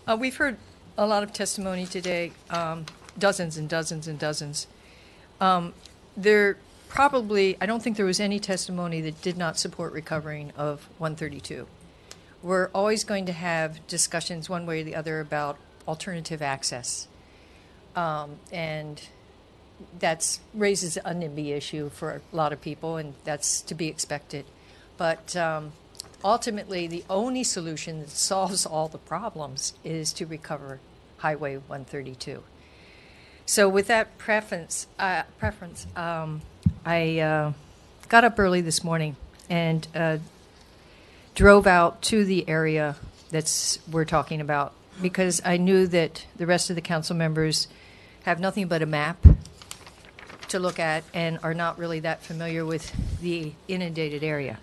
We've heard a lot of testimony today, dozens and dozens and dozens. There probably, I don't think there was any testimony that did not support recovering of 132. We're always going to have discussions one way or the other about alternative access. And that raises a NIMBY issue for a lot of people, and that's to be expected. But ultimately, the only solution that solves all the problems is to recover Highway 132. So with that preference, I got up early this morning and drove out to the area we're talking about, because I knew that the rest of the council members have nothing but a map to look at and are not really that familiar with the inundated area.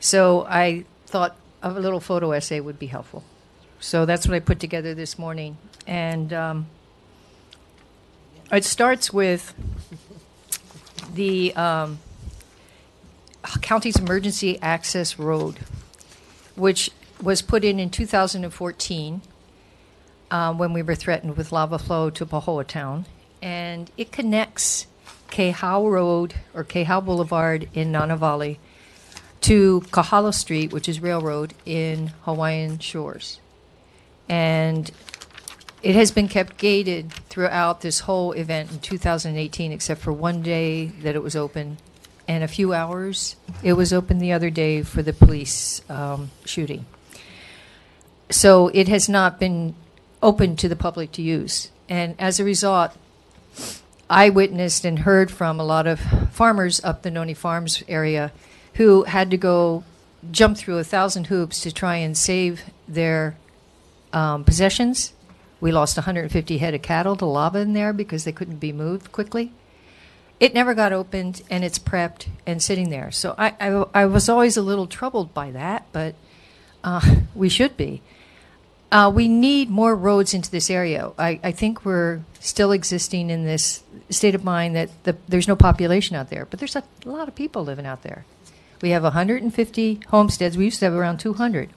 So I thought a little photo essay would be helpful. So that's what I put together this morning. And it starts with the county's emergency access road, which was put in 2014 when we were threatened with lava flow to Powhatan. And it connects Kehau Road, or Kehau Boulevard in Nanavali, to Kahala Street, which is Railroad, in Hawaiian Shores. And it has been kept gated throughout this whole event in 2018, except for one day that it was open, and a few hours. It was open the other day for the police shooting. So it has not been open to the public to use. And as a result, I witnessed and heard from a lot of farmers up the Noni Farms area who had to go jump through 1,000 hoops to try and save their possessions. We lost 150 head of cattle to lava in there because they couldn't be moved quickly. It never got opened, and it's prepped and sitting there. So I was always a little troubled by that, but we should be. We need more roads into this area. I think we're still existing in this state of mind that there's no population out there, but there's a lot of people living out there. We have 150 homesteads. We used to have around 200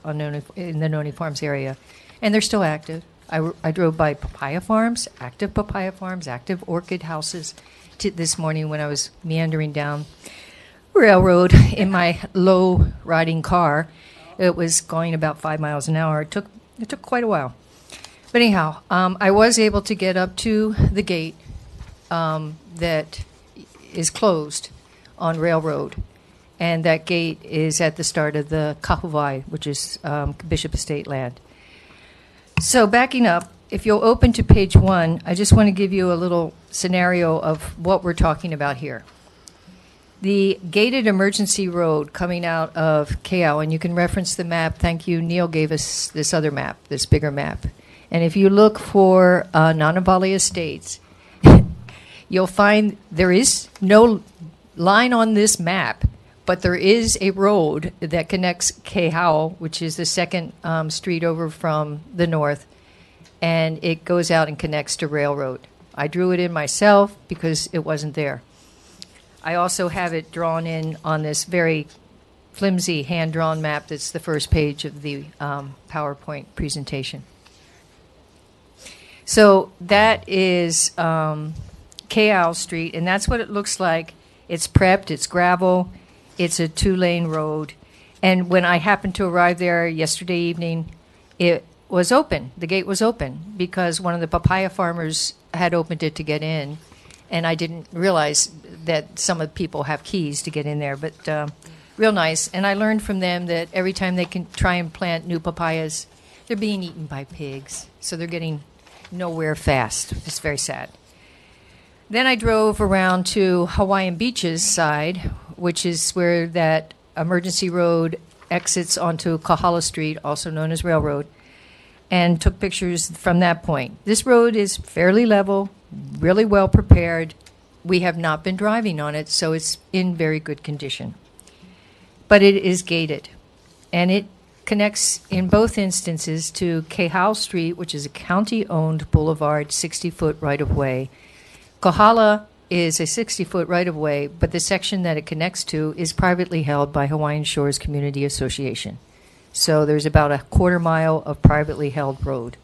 in the Noni Farms area, and they're still active. I drove by papaya farms, active orchid houses this morning when I was meandering down Railroad in my low-riding car. It was going about 5 miles an hour. It took quite a while. But anyhow, I was able to get up to the gate that is closed on Railroad. And that gate is at the start of the Kahuvai, which is Bishop Estate land. So backing up, if you'll open to page 1, I just want to give you a little scenario of what we're talking about here. The gated emergency road coming out of Kehau, and you can reference the map. Thank you. Neil gave us this other map, this bigger map. And if you look for Nanavali Estates, you'll find there is no line on this map, but there is a road that connects Kehau, which is the second street over from the north, and it goes out and connects to Railroad. I drew it in myself because it wasn't there. I also have it drawn in on this very flimsy hand-drawn map that's the first page of the PowerPoint presentation. So that is Kehau Street, and that's what it looks like. It's prepped, it's gravel, it's a 2-lane road. And when I happened to arrive there yesterday evening, it was open. The gate was open because one of the papaya farmers had opened it to get in, and I didn't realize that some of the people have keys to get in there, but real nice. And I learned from them that every time they can try and plant new papayas, they're being eaten by pigs, so they're getting nowhere fast. It's very sad. Then I drove around to Hawaiian Beach's side, which is where that emergency road exits onto Kahala Street, also known as Railroad, and took pictures from that point. This road is fairly level, really well prepared. We have not been driving on it, so it's in very good condition. But it is gated, and it connects in both instances to Kehau Street, which is a county-owned boulevard, 60-foot right-of-way. Kahala is a 60-foot right-of-way, but the section that it connects to is privately held by Hawaiian Shores Community Association. So there's about a quarter mile of privately held road.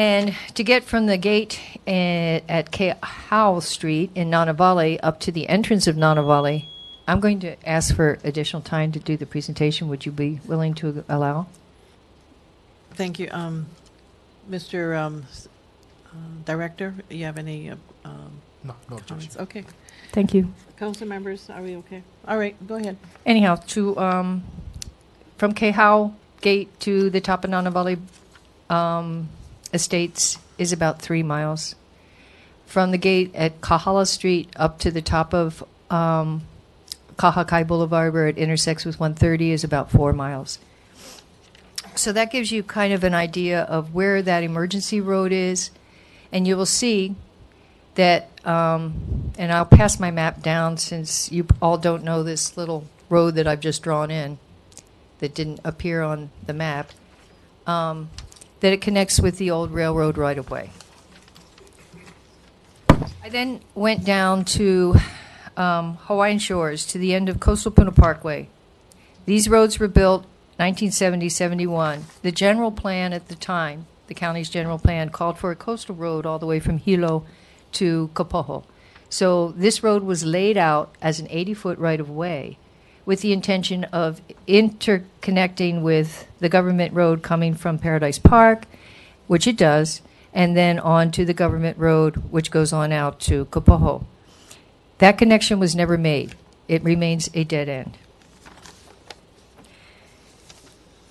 And to get from the gate at Howell Street in Nanavali up to the entrance of Nanavali, I'm going to ask for additional time to do the presentation. Would you be willing to allow? Thank you. Mr. Director, you have any No comments? objection. Okay. Thank you. Council members, are we okay? All right, go ahead. Anyhow, from Howell Gate to the top of Nanavali Estates is about 3 miles. From the gate at Kahala Street up to the top of Kahakai Boulevard, where it intersects with 130, is about 4 miles. So that gives you kind of an idea of where that emergency road is. And you will see that, and I'll pass my map down since you all don't know this little road that I've just drawn in that didn't appear on the map, that it connects with the old railroad right-of-way. I then went down to Hawaiian Shores, to the end of Coastal Puna Parkway. These roads were built 1970-71. The general plan at the time, the county's general plan, called for a coastal road all the way from Hilo to Kapoho. So this road was laid out as an 80-foot right-of-way with the intention of interconnecting with the government road coming from Paradise Park, which it does, and then on to the government road, which goes on out to Kapoho. That connection was never made. It remains a dead end.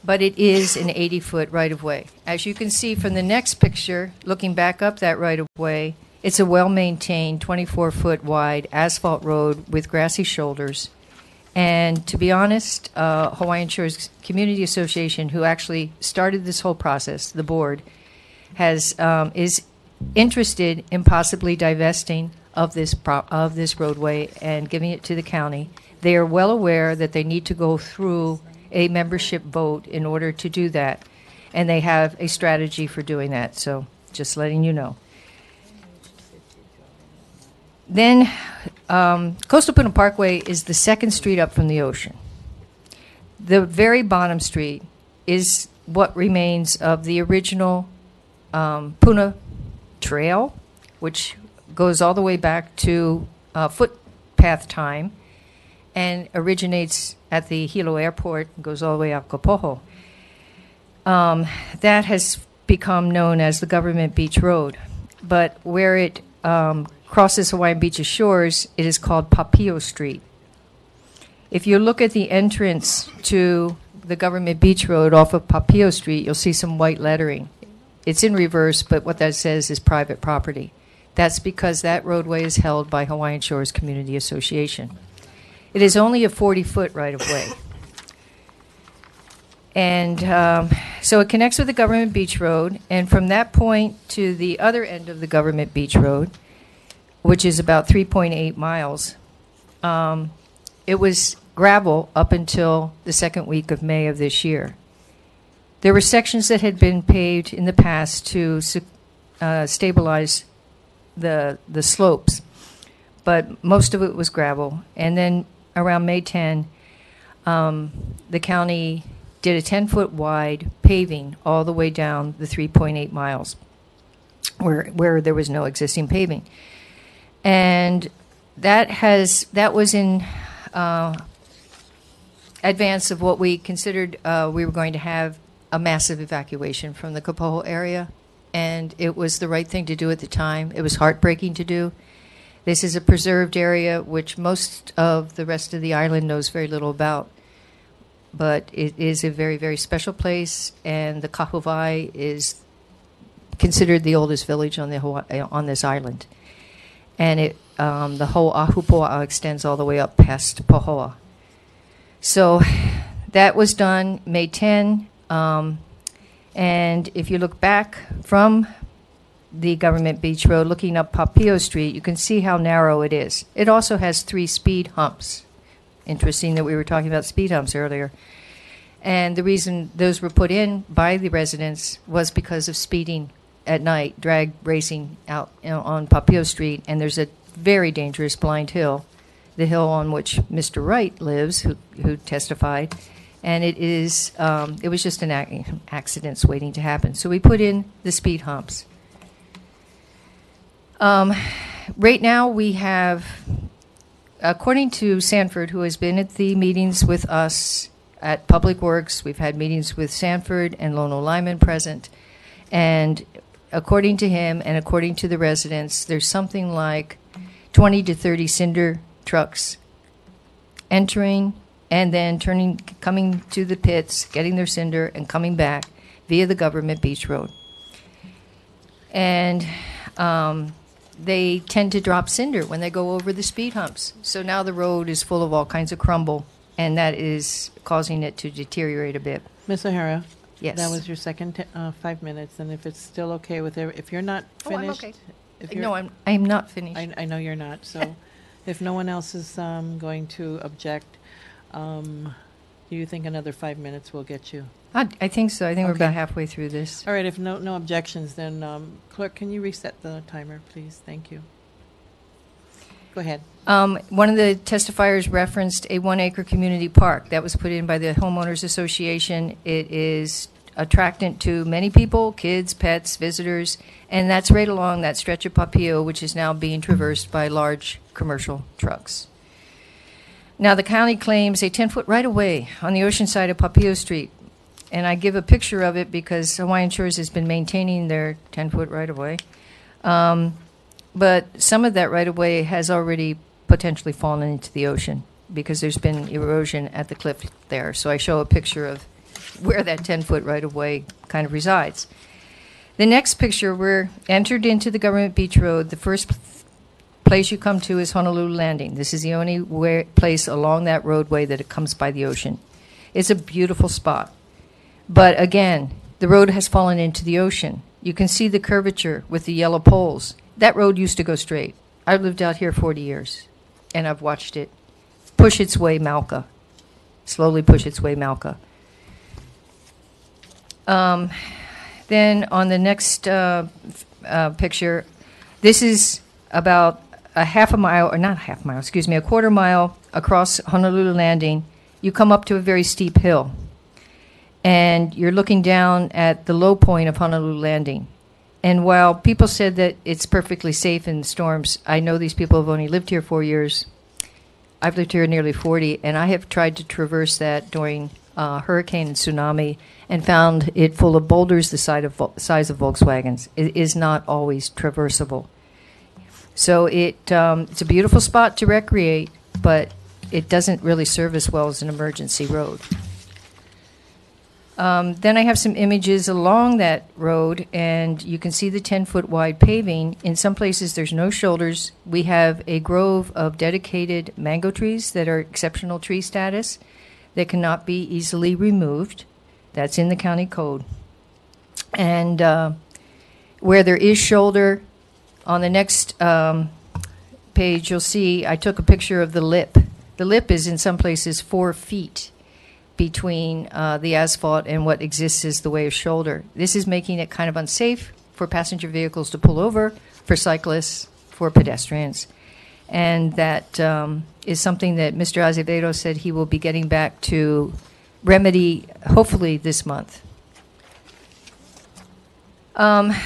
But it is an 80-foot right-of-way. As you can see from the next picture, looking back up that right-of-way, it's a well-maintained 24-foot wide asphalt road with grassy shoulders. And to be honest, Hawaiian Shores Community Association, who actually started this whole process, the board, is interested in possibly divesting of this roadway and giving it to the county. They are well aware that they need to go through a membership vote in order to do that, and they have a strategy for doing that. So just letting you know. Then Coastal Puna Parkway is the second street up from the ocean. The very bottom street is what remains of the original Puna Trail, which goes all the way back to footpath time and originates at the Hilo Airport and goes all the way out Kapoho. That has become known as the Government Beach Road. But where it crosses Hawaiian Beach's shores, it is called Papio Street. If you look at the entrance to the Government Beach Road off of Papio Street, you'll see some white lettering. It's in reverse, but what that says is private property. That's because that roadway is held by Hawaiian Shores Community Association. It is only a 40-foot right-of-way. And so it connects with the Government Beach Road, and from that point to the other end of the Government Beach Road, which is about 3.8 miles, it was gravel up until the second week of May of this year. There were sections that had been paved in the past to stabilize the slopes, but most of it was gravel. And then around May 10, the county did a 10-foot wide paving all the way down the 3.8 miles where there was no existing paving. And that was in advance of what we considered we were going to have a massive evacuation from the Kapoho area. And it was the right thing to do at the time. It was heartbreaking to do. This is a preserved area, which most of the rest of the island knows very little about. But it is a very, very special place, and the Kahuvai is considered the oldest village on this island. And the whole Ahupua'a extends all the way up past Pahoa. So that was done May 10. And if you look back from the Government Beach Road, looking up Papio Street, you can see how narrow it is. It also has 3 speed humps. Interesting that we were talking about speed humps earlier. And the reason those were put in by the residents was because of speeding at night, drag racing out on Papio Street. And there's a very dangerous blind hill, the hill on which Mr. Wright lives, who testified. And it was just an accidents waiting to happen. So we put in the speed humps. Right now we have, according to Sanford, who has been at the meetings with us at Public Works, we've had meetings with Sanford and Lono Lyman present, and according to him and according to the residents, there's something like 20 to 30 cinder trucks entering and then coming to the pits, getting their cinder, and coming back via the Government Beach Road. And they tend to drop cinder when they go over the speed humps. So now the road is full of all kinds of crumble, and that is causing it to deteriorate a bit. Ms. O'Hara? Yes. That was your second 5 minutes, and if it's still okay with if you're not finished. I'm okay. If you're, No, I'm not finished. I know you're not, so if no one else is going to object, do you think another 5 minutes will get you? I think so. I think we're Okay. about halfway through this. All right, if no objections, then clerk, can you reset the timer, please? Thank you. Go ahead. One of the testifiers referenced a 1-acre community park that was put in by the Homeowners Association. It is attractant to many people, kids, pets, visitors, and that's right along that stretch of Papio, which is now being traversed by large commercial trucks. Now, the county claims a 10-foot right-of-way on the ocean side of Papio Street, and I give a picture of it because Hawaiian Shores has been maintaining their 10-foot right-of-way. But some of that right-of-way has already potentially fallen into the ocean because there's been erosion at the cliff there. So I show a picture of where that 10-foot right-of-way kind of resides. The next picture, we're entered into the Government Beach Road. The first place you come to is Honolulu Landing. This is the only place along that roadway that it comes by the ocean. It's a beautiful spot. But again, the road has fallen into the ocean. You can see the curvature with the yellow poles. That road used to go straight. I've lived out here 40 years, and I've watched it push its way Malca, slowly push its way Malca. Then on the next picture, this is about a quarter mile across Honolulu Landing. You come up to a very steep hill, and you're looking down at the low point of Honolulu Landing. And while people said that it's perfectly safe in storms, I know these people have only lived here 4 years. I've lived here nearly 40, and I have tried to traverse that during hurricane and tsunami and found it full of boulders the size of Volkswagens. It is not always traversable. So it's a beautiful spot to recreate, but it doesn't really serve as well as an emergency road. Then I have some images along that road, and you can see the 10-foot wide paving. In some places, there's no shoulders. We have a grove of dedicated mango trees that are exceptional tree status that cannot be easily removed. That's in the county code. And where there is shoulder, on the next page, you'll see I took a picture of the lip. The lip is in some places 4 feet between the asphalt and what exists as the way of shoulder. This is making it kind of unsafe for passenger vehicles to pull over, for cyclists, for pedestrians. And that is something that Mr. Azevedo said he will be getting back to remedy, hopefully this month.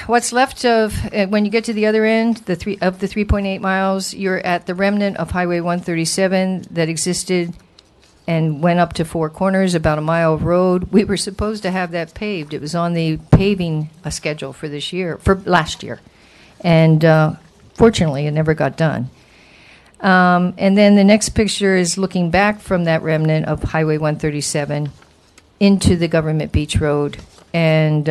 What's left of, when you get to the other end, the 3.8 miles, you're at the remnant of Highway 137 that existed and went up to 4 corners, about a mile of road. We were supposed to have that paved. It was on the paving schedule for last year. And fortunately, it never got done. And then the next picture is looking back from that remnant of Highway 137 into the Government Beach Road. And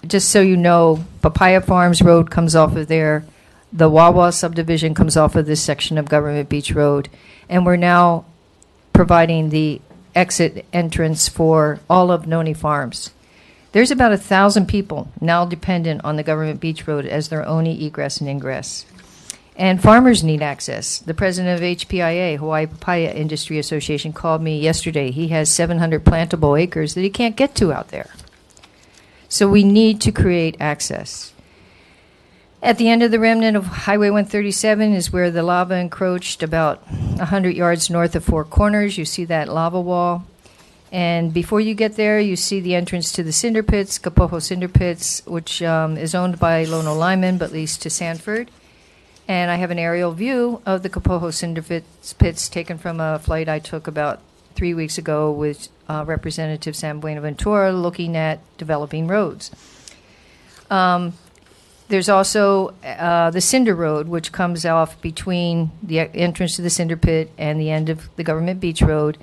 just so you know, Papaya Farms Road comes off of there. The Wawa subdivision comes off of this section of Government Beach Road. And we're now providing the exit entrance for all of Noni Farms. There's about 1,000 people now dependent on the Government Beach Road as their only egress and ingress. And farmers need access. The president of HPIA, Hawaii Papaya Industry Association, called me yesterday. He has 700 plantable acres that he can't get to out there. So we need to create access. At the end of the remnant of Highway 137 is where the lava encroached about 100 yards north of 4 corners. You see that lava wall. And before you get there, you see the entrance to the cinder pits, Kapoho Cinder Pits, which is owned by Lono Lyman, but leased to Sanford. And I have an aerial view of the Kapoho Cinder Pits taken from a flight I took about 3 weeks ago with Representative Sam Buenaventura looking at developing roads. There's also the Cinder Road, which comes off between the entrance to the Cinder Pit and the end of the Government Beach Road.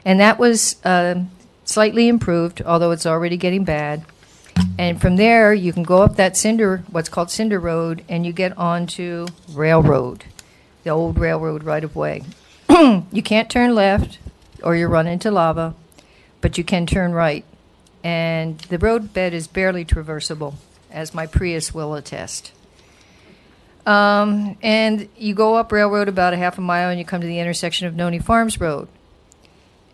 And that was slightly improved, although it's already getting bad. And from there, you can go up that what's called Cinder Road, and you get onto Railroad, the old railroad right-of-way. You can't turn left, or you run into lava, but you can turn right. And the road bed is barely traversable, as my Prius will attest. And you go up Railroad about a half a mile, and you come to the intersection of Noni Farms Road.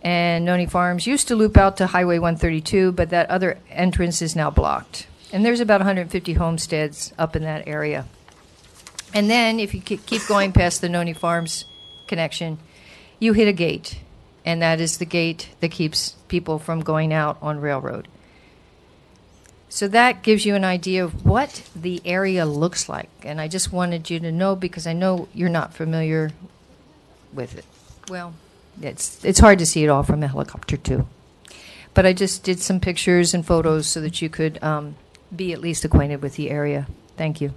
And Noni Farms used to loop out to Highway 132, but that other entrance is now blocked. And there's about 150 homesteads up in that area. And then if you keep going past the Noni Farms connection, you hit a gate. And that is the gate that keeps people from going out on Railroad. So that gives you an idea of what the area looks like. And I just wanted you to know, because I know you're not familiar with it. Well, it's hard to see it all from a helicopter, too. But I just did some pictures and photos so that you could be at least acquainted with the area. Thank you.